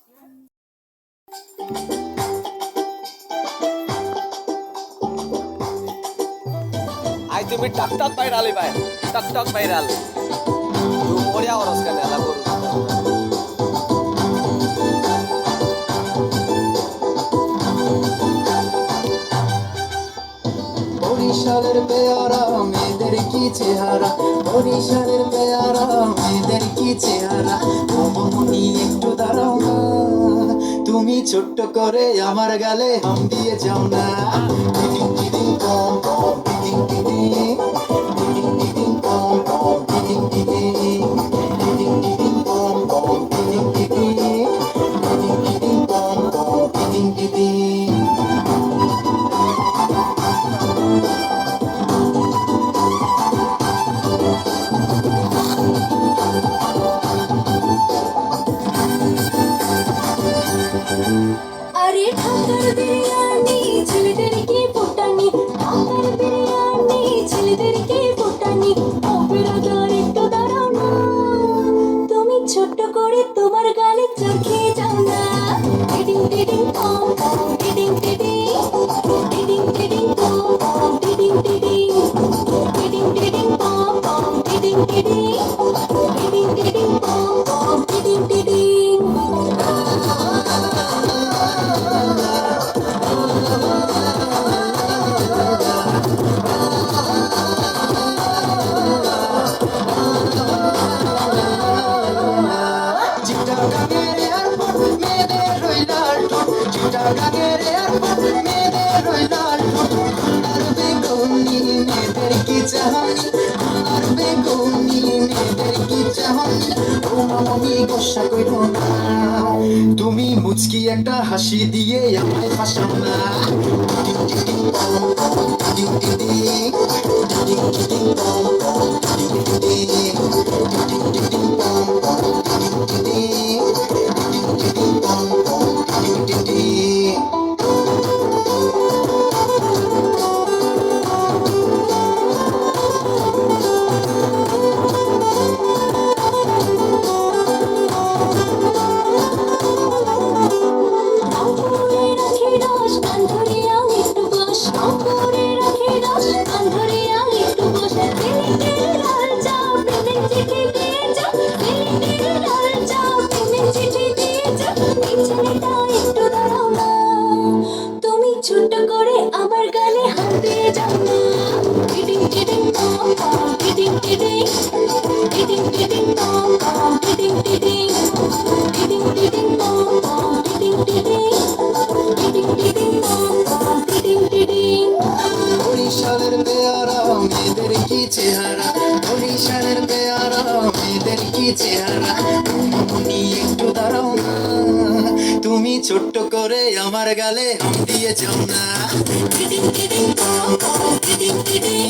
आई तुम्ही टकटक बाहेर आले बाहेर टकटक बाहेर आले तू मोड्या वरस का त्याला करू বরিশালের পেয়ারা মেয়েদের কি চেহারা বরিশালের পেয়ারা মেয়েদের কি চেহারা মনি একটু দাঁড়াও না তুমি ছোট্ট করে আমার গালে হাম দিয়ে যাও না টিটিং টিটিং কম কম টিটিং টিটিং টিটিং টিটিং কম কম টিটিং টিটিং টিটিং টিটিং কম কম টিটিং টিটিং টিটিং টিটিং কম কম টিটিং টিটিং अरे ठाकर बिरयानी ছেলেদের কি ফুটানি ঠাकर बिरयानी ছেলেদের কি ফুটানি অপরাধর একটু দাঁড়াও না তুমি ছোট্ট করে তোমার গালে চোখে যাও না টিডিং টিডিং কম কম টিডিং টিডিং টিডিং টিডিং কম কম টিডিং টিডিং টিডিং টিডিং কম কম টিডিং টিডিং টিডিং টিডিং কম কম টিডিং টিডিং চিটাগাঙের এয়ারপোর্ট মেয়েদের রইলার ঠোঁট চিটাগাঙের এয়ারপোর্ট মেয়েদের রইলার ঠোঁট আর বেগুনি মেয়েদের কি চাহনি আর বেগুনি মেয়েদের কি চাহনি ও মামনি গোসা কইরো না তুমি মুচকি একটা হাসি দিয়ে আমায় ফাঁসাও না টিটিং টিটিং কম কম টিটিং টিটিং টিটিং টিটিং কম কম টিটিং টিটিং টিটিং টিটিং কম কম টিটিং টিটিং টিটিং টিটিং কম কম টিটিং টিটিং অঙ্কুরে রাখি রস কান ধরিয়া একটু বস অঙ্কুরে রাখি রস কান ধরিয়া একটু বস প্রেমিকের লাল চা প্রেমের চিঠি দিয়ে যা প্রেমিকের লাল চা প্রেমের চিঠি দিয়ে যা এই ছেলেটা একটু দাঁড়াও না তুমি ছোট্ট করে আমার গালে হাত দিয়ে যাও না টিডিং টিডিং কম কম টিডিং টিডিং টিডিং টিডিং কম কম টিডিং টিডিং টিডিং টিডিং কম কম টিডিং টিডিং টিডিং টিডিং কম কম টিডিং টিডিং বরিশালের পেয়ারা মেয়েদের কি চেহারা বরিশালের পেয়ারা মেয়েদের কি চেহারা মনি একটু দাঁড়াও না তুমি ছোট্ট করে আমার গালে হাম দিয়ে যাও না টিটিং টিটিং কম কম টিটিং টিটিং